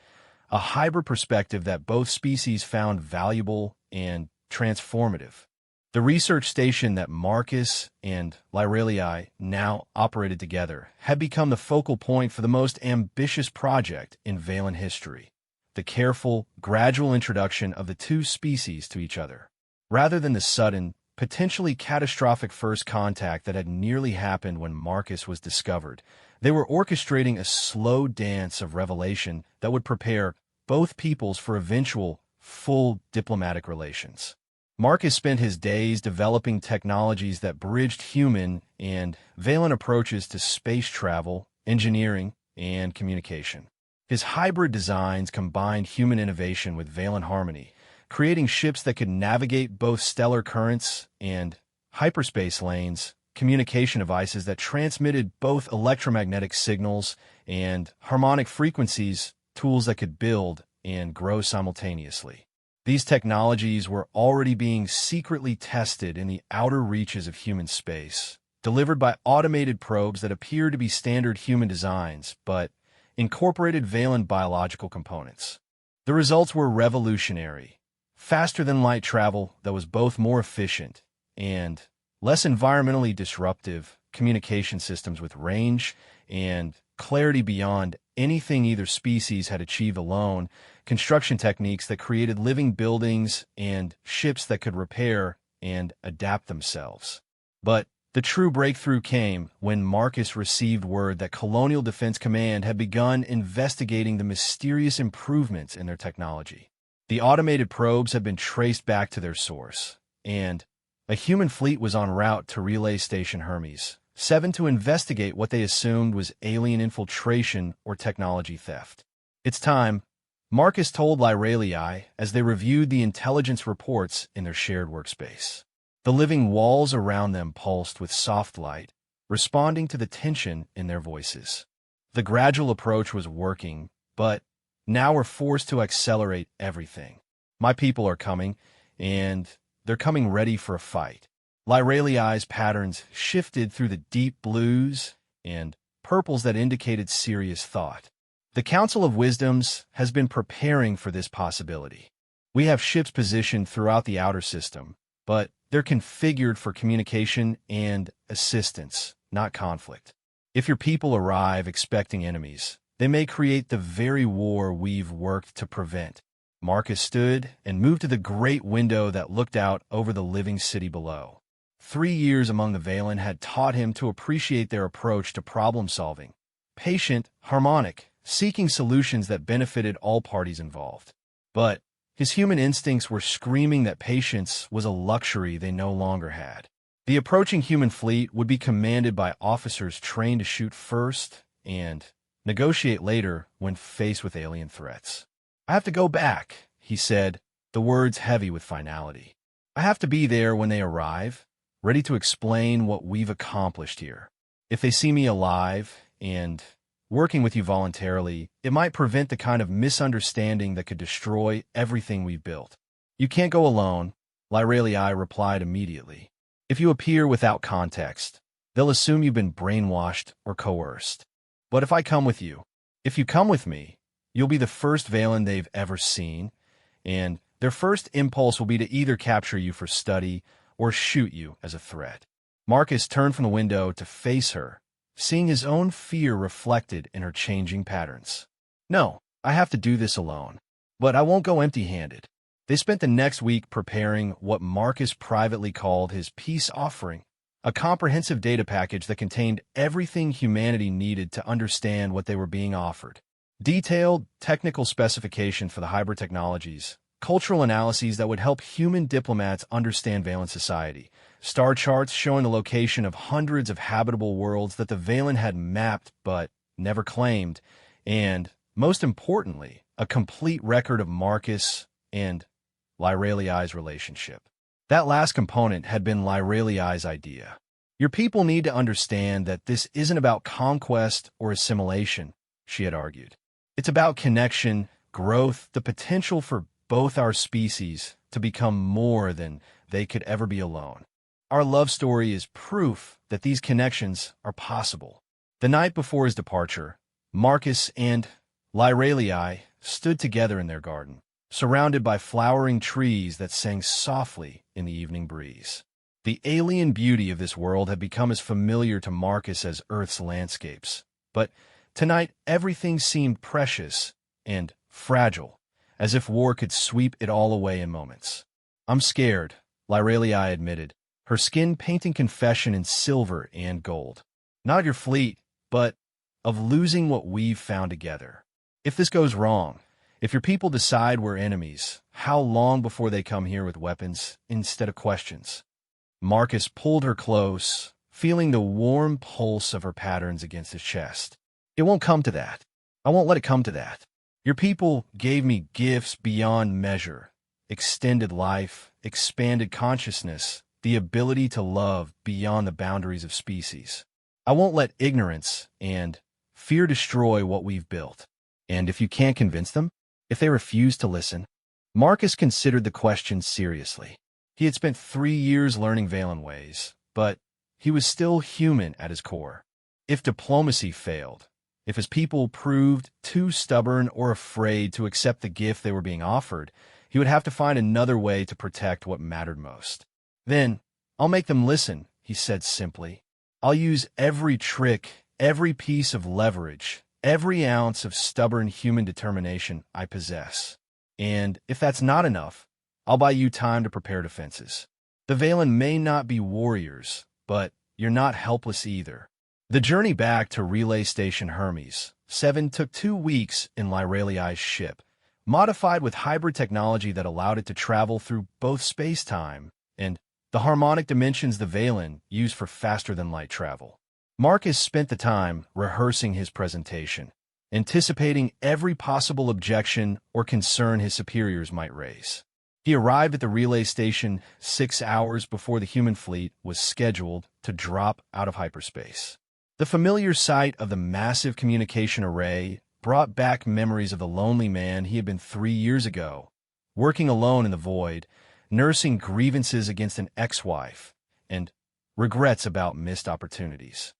a hybrid perspective that both species found valuable and transformative. The research station that Marcus and Lyralii now operated together had become the focal point for the most ambitious project in Valen history, the careful, gradual introduction of the two species to each other. Rather than the sudden, potentially catastrophic first contact that had nearly happened when Marcus was discovered, they were orchestrating a slow dance of revelation that would prepare both peoples for eventual, full diplomatic relations. Marcus spent his days developing technologies that bridged human and Valen approaches to space travel, engineering, and communication. His hybrid designs combined human innovation with Valen harmony, creating ships that could navigate both stellar currents and hyperspace lanes, communication devices that transmitted both electromagnetic signals and harmonic frequencies, tools that could build and grow simultaneously. These technologies were already being secretly tested in the outer reaches of human space, delivered by automated probes that appeared to be standard human designs, but incorporated Valen biological components. The results were revolutionary. Faster-than-light travel that was both more efficient and less environmentally disruptive, communication systems with range and clarity beyond anything either species had achieved alone, construction techniques that created living buildings and ships that could repair and adapt themselves. But the true breakthrough came when Marcus received word that Colonial Defense Command had begun investigating the mysterious improvements in their technology. The automated probes had been traced back to their source, and a human fleet was en route to Relay Station Hermes 7 to investigate what they assumed was alien infiltration or technology theft. "It's time," Marcus told Lyralii as they reviewed the intelligence reports in their shared workspace. The living walls around them pulsed with soft light, responding to the tension in their voices. The gradual approach was working, but now we're forced to accelerate everything. My people are coming, and they're coming ready for a fight. Lyralii's patterns shifted through the deep blues and purples that indicated serious thought. The Council of Wisdoms has been preparing for this possibility. We have ships positioned throughout the outer system, but they're configured for communication and assistance, not conflict. If your people arrive expecting enemies, they may create the very war we've worked to prevent. Marcus stood and moved to the great window that looked out over the living city below. 3 years among the Valen had taught him to appreciate their approach to problem-solving. Patient, harmonic, seeking solutions that benefited all parties involved. But his human instincts were screaming that patience was a luxury they no longer had. The approaching human fleet would be commanded by officers trained to shoot first and negotiate later when faced with alien threats. "I have to go back," he said, the words heavy with finality. "I have to be there when they arrive, ready to explain what we've accomplished here. If they see me alive and working with you voluntarily, it might prevent the kind of misunderstanding that could destroy everything we've built." "You can't go alone," Lyralii replied immediately. "If you appear without context, they'll assume you've been brainwashed or coerced. But if I come with you, if you come with me, you'll be the first Valen they've ever seen, and their first impulse will be to either capture you for study or shoot you as a threat." Marcus turned from the window to face her, seeing his own fear reflected in her changing patterns. "No, I have to do this alone. But I won't go empty-handed. They spent the next week preparing what Marcus privately called his peace offering, a comprehensive data package that contained everything humanity needed to understand what they were being offered. Detailed technical specifications for the hybrid technologies, cultural analyses that would help human diplomats understand Valen society, star charts showing the location of hundreds of habitable worlds that the Valen had mapped but never claimed, and, most importantly, a complete record of Marcus and Lyraliai's relationship. That last component had been Lyraliai's idea. Your people need to understand that this isn't about conquest or assimilation, she had argued. It's about connection, growth, the potential for both our species to become more than they could ever be alone. Our love story is proof that these connections are possible. The night before his departure, Marcus and Lyraliai stood together in their garden, surrounded by flowering trees that sang softly in the evening breeze. The alien beauty of this world had become as familiar to Marcus as Earth's landscapes, but tonight everything seemed precious and fragile, as if war could sweep it all away in moments. "I'm scared," Lyraliai admitted, her skin painting confession in silver and gold. "Not of your fleet, but of losing what we've found together. If this goes wrong, if your people decide we're enemies, how long before they come here with weapons instead of questions?" Marcus pulled her close, feeling the warm pulse of her patterns against his chest. "It won't come to that. I won't let it come to that. Your people gave me gifts beyond measure, extended life, expanded consciousness, the ability to love beyond the boundaries of species. I won't let ignorance and fear destroy what we've built. And if you can't convince them, if they refuse to listen?" Marcus considered the question seriously. He had spent 3 years learning Valen ways, but he was still human at his core. If diplomacy failed, if his people proved too stubborn or afraid to accept the gift they were being offered, he would have to find another way to protect what mattered most. "Then, I'll make them listen," he said simply. "I'll use every trick, every piece of leverage, every ounce of stubborn human determination I possess. And if that's not enough, I'll buy you time to prepare defenses. The Valen may not be warriors, but you're not helpless either." The journey back to Relay Station Hermes 7 took 2 weeks in Lyraliai's ship, modified with hybrid technology that allowed it to travel through both space-time and the harmonic dimensions the Valen used for faster-than-light travel. Marcus spent the time rehearsing his presentation, anticipating every possible objection or concern his superiors might raise. He arrived at the relay station 6 hours before the human fleet was scheduled to drop out of hyperspace. The familiar sight of the massive communication array brought back memories of the lonely man he had been 3 years ago, working alone in the void, nursing grievances against an ex-wife, and regrets about missed opportunities.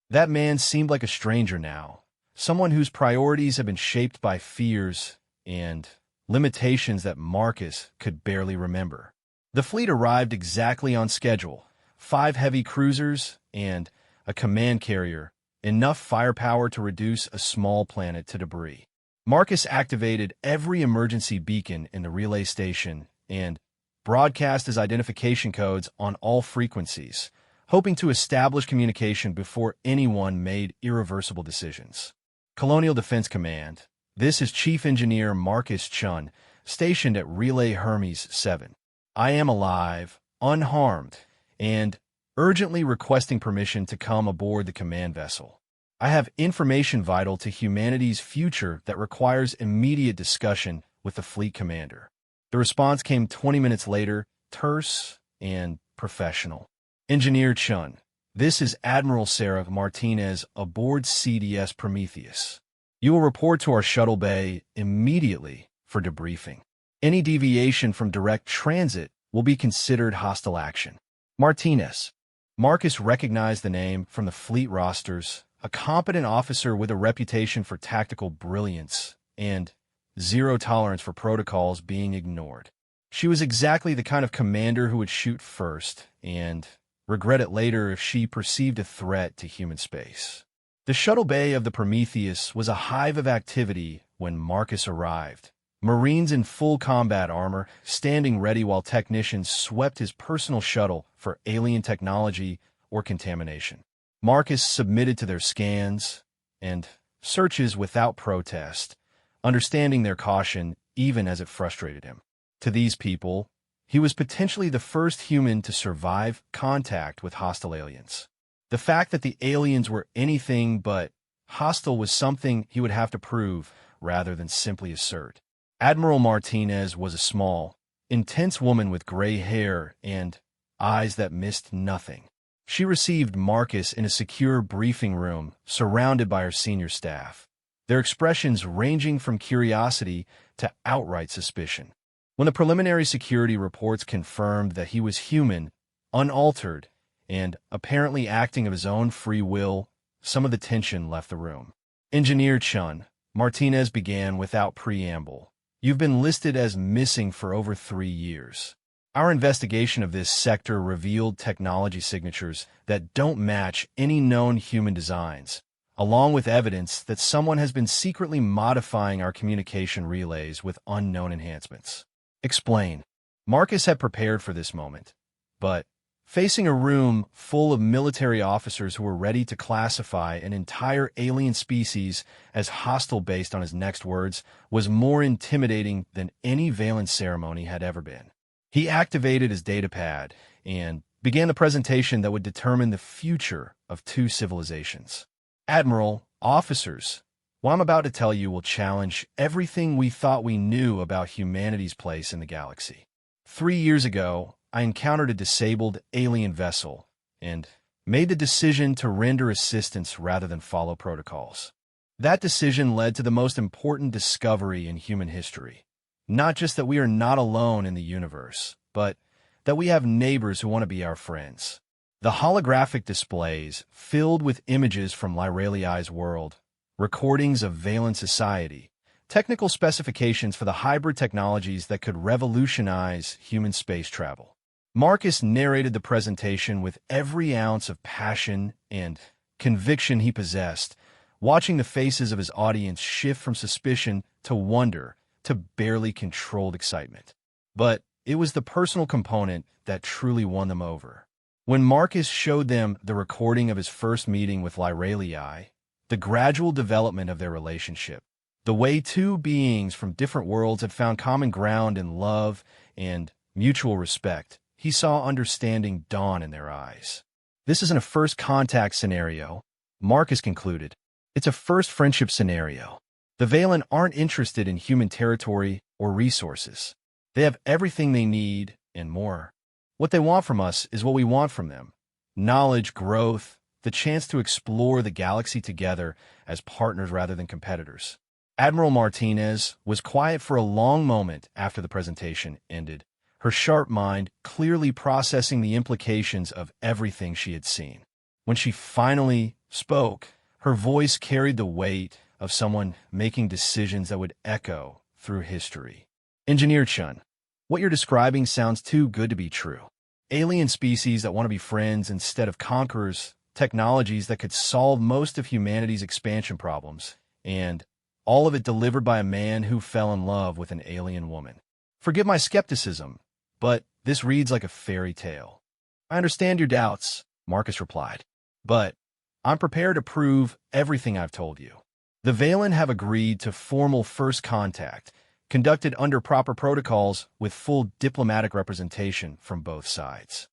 That man seemed like a stranger now, someone whose priorities had been shaped by fears and limitations that Marcus could barely remember. The fleet arrived exactly on schedule, 5 heavy cruisers and a command carrier, enough firepower to reduce a small planet to debris. Marcus activated every emergency beacon in the relay station and broadcast his identification codes on all frequencies, hoping to establish communication before anyone made irreversible decisions. Colonial Defense Command. This is Chief Engineer Marcus Chun, stationed at Relay Hermes 7. I am alive, unharmed, and urgently requesting permission to come aboard the command vessel. I have information vital to humanity's future that requires immediate discussion with the fleet commander. The response came 20 minutes later, terse and professional. Engineer Chun, this is Admiral Sarah Martinez aboard CDS Prometheus. You will report to our shuttle bay immediately for debriefing. Any deviation from direct transit will be considered hostile action. Martinez. Marcus recognized the name from the fleet rosters, a competent officer with a reputation for tactical brilliance and zero tolerance for protocols being ignored. She was exactly the kind of commander who would shoot first and regret it later if she perceived a threat to human space. The shuttle bay of the Prometheus was a hive of activity when Marcus arrived, Marines in full combat armor, standing ready while technicians swept his personal shuttle for alien technology or contamination. Marcus submitted to their scans and searches without protest, understanding their caution even as it frustrated him. To these people, he was potentially the first human to survive contact with hostile aliens. The fact that the aliens were anything but hostile was something he would have to prove rather than simply assert. Admiral Martinez was a small, intense woman with gray hair and eyes that missed nothing. She received Marcus in a secure briefing room surrounded by her senior staff, their expressions ranging from curiosity to outright suspicion. When the preliminary security reports confirmed that he was human, unaltered, and apparently acting of his own free will, some of the tension left the room. Engineer Chun, Martinez began without preamble. You've been listed as missing for over 3 years. Our investigation of this sector revealed technology signatures that don't match any known human designs, along with evidence that someone has been secretly modifying our communication relays with unknown enhancements. Explain. Marcus had prepared for this moment, but facing a room full of military officers who were ready to classify an entire alien species as hostile based on his next words was more intimidating than any Valen ceremony had ever been. He activated his datapad and began the presentation that would determine the future of 2 civilizations. Admiral, officers, what I'm about to tell you will challenge everything we thought we knew about humanity's place in the galaxy. 3 years ago, I encountered a disabled alien vessel and made the decision to render assistance rather than follow protocols. That decision led to the most important discovery in human history. Not just that we are not alone in the universe, but that we have neighbors who want to be our friends. The holographic displays, filled with images from Lyraliai's world, recordings of Valen society, technical specifications for the hybrid technologies that could revolutionize human space travel. Marcus narrated the presentation with every ounce of passion and conviction he possessed, watching the faces of his audience shift from suspicion to wonder to barely controlled excitement. But it was the personal component that truly won them over. When Marcus showed them the recording of his first meeting with Lyraliai, the gradual development of their relationship, the way 2 beings from different worlds had found common ground in love and mutual respect, he saw understanding dawn in their eyes. This isn't a first contact scenario, Marcus concluded. It's a first friendship scenario. The Valen aren't interested in human territory or resources. They have everything they need and more. What they want from us is what we want from them. Knowledge, growth, the chance to explore the galaxy together as partners rather than competitors. Admiral Martinez was quiet for a long moment after the presentation ended, her sharp mind clearly processing the implications of everything she had seen. When she finally spoke, her voice carried the weight of someone making decisions that would echo through history. Engineer Chun, what you're describing sounds too good to be true. Alien species that want to be friends instead of conquerors, technologies that could solve most of humanity's expansion problems, and all of it delivered by a man who fell in love with an alien woman. Forgive my skepticism, but this reads like a fairy tale. I understand your doubts, Marcus replied, but I'm prepared to prove everything I've told you. The Valen have agreed to formal first contact, conducted under proper protocols with full diplomatic representation from both sides.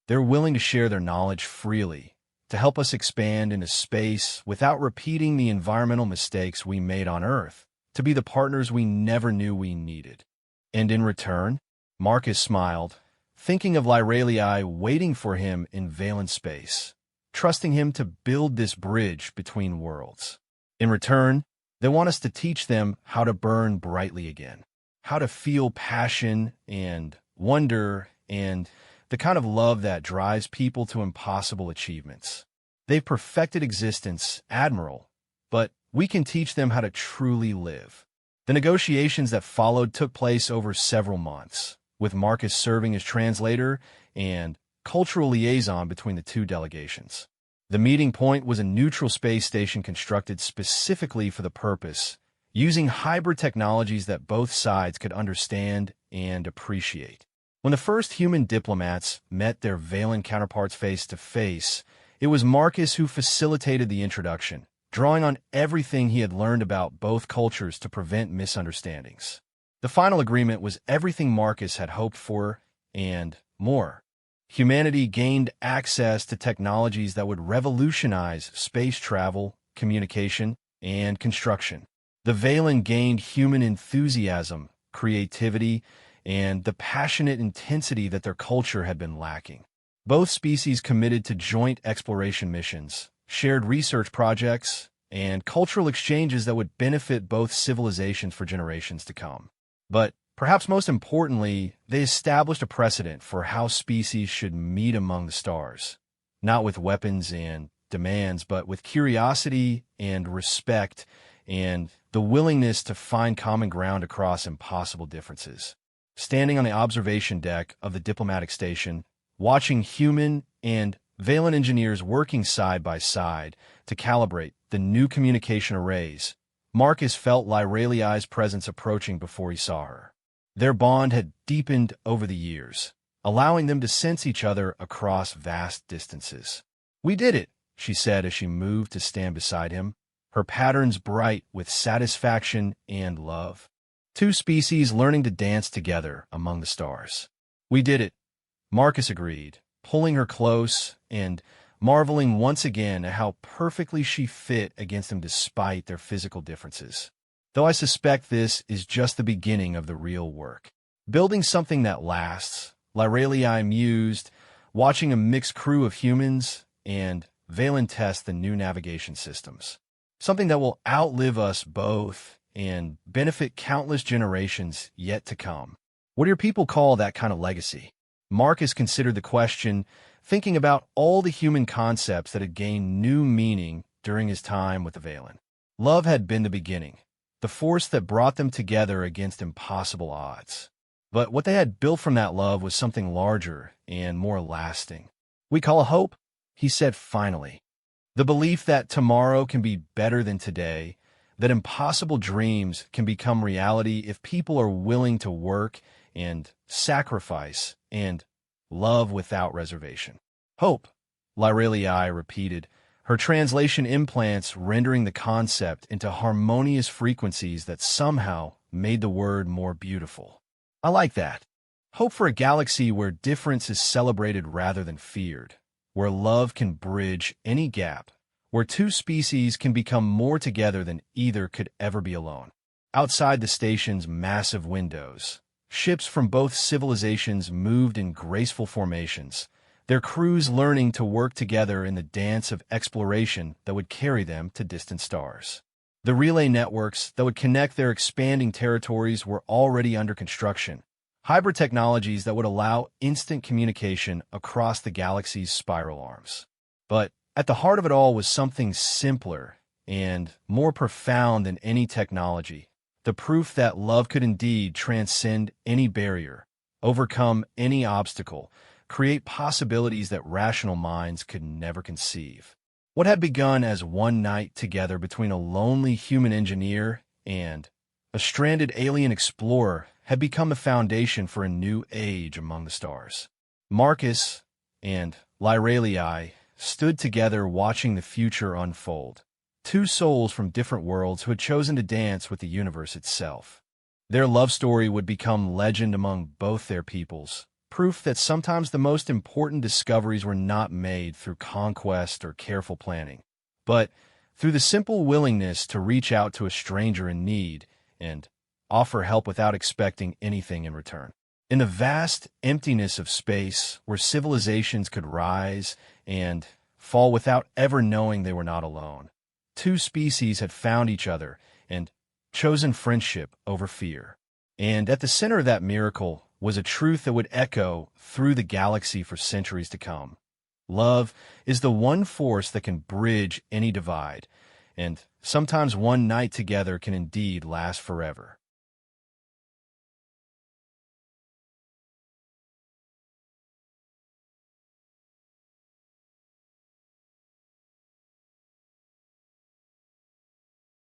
They're willing to share their knowledge freely, to help us expand into space without repeating the environmental mistakes we made on Earth, to be the partners we never knew we needed. And in return, Marcus smiled, thinking of Lyraliai waiting for him in Valen space, trusting him to build this bridge between worlds. In return, they want us to teach them how to burn brightly again, how to feel passion and wonder and the kind of love that drives people to impossible achievements. They've perfected existence, Admiral, but we can teach them how to truly live. The negotiations that followed took place over several months, with Marcus serving as translator and cultural liaison between the 2 delegations. The meeting point was a neutral space station constructed specifically for the purpose, using hybrid technologies that both sides could understand and appreciate. When the first human diplomats met their Valen counterparts face to face, it was Marcus who facilitated the introduction, drawing on everything he had learned about both cultures to prevent misunderstandings. The final agreement was everything Marcus had hoped for and more. Humanity gained access to technologies that would revolutionize space travel, communication, and construction. The Valen gained human enthusiasm, creativity, and the passionate intensity that their culture had been lacking. Both species committed to joint exploration missions, shared research projects, and cultural exchanges that would benefit both civilizations for generations to come. But perhaps most importantly, they established a precedent for how species should meet among the stars, not with weapons and demands, but with curiosity and respect and the willingness to find common ground across impossible differences. Standing on the observation deck of the diplomatic station, watching human and Valen engineers working side by side to calibrate the new communication arrays, Marcus felt Lyraliai's presence approaching before he saw her. Their bond had deepened over the years, allowing them to sense each other across vast distances. "We did it," she said as she moved to stand beside him, her patterns bright with satisfaction and love. Two species learning to dance together among the stars. "We did it," Marcus agreed, pulling her close and marveling once again at how perfectly she fit against him despite their physical differences. "Though I suspect this is just the beginning of the real work. Building something that lasts," Lyraliai mused, watching a mixed crew of humans and Valen test the new navigation systems. "Something that will outlive us both and benefit countless generations yet to come." "What do your people call that kind of legacy?" Marcus considered the question, thinking about all the human concepts that had gained new meaning during his time with the Valen. Love had been the beginning, the force that brought them together against impossible odds. But what they had built from that love was something larger and more lasting. "We call it hope," he said finally. "The belief that tomorrow can be better than today, that impossible dreams can become reality if people are willing to work and sacrifice and love without reservation." "Hope," Lyraliai repeated, her translation implants rendering the concept into harmonious frequencies that somehow made the word more beautiful. "I like that. Hope for a galaxy where difference is celebrated rather than feared, where love can bridge any gap, where two species can become more together than either could ever be alone." Outside the station's massive windows, ships from both civilizations moved in graceful formations, their crews learning to work together in the dance of exploration that would carry them to distant stars. The relay networks that would connect their expanding territories were already under construction, hybrid technologies that would allow instant communication across the galaxy's spiral arms. But at the heart of it all was something simpler and more profound than any technology, the proof that love could indeed transcend any barrier, overcome any obstacle, create possibilities that rational minds could never conceive. What had begun as one night together between a lonely human engineer and a stranded alien explorer had become the foundation for a new age among the stars. Marcus and Lyraliai stood together watching the future unfold, two souls from different worlds who had chosen to dance with the universe itself. Their love story would become legend among both their peoples, proof that sometimes the most important discoveries were not made through conquest or careful planning, but through the simple willingness to reach out to a stranger in need and offer help without expecting anything in return. In the vast emptiness of space, where civilizations could rise and fall without ever knowing they were not alone, two species had found each other and chosen friendship over fear. And at the center of that miracle was a truth that would echo through the galaxy for centuries to come. Love is the one force that can bridge any divide, and sometimes one night together can indeed last forever.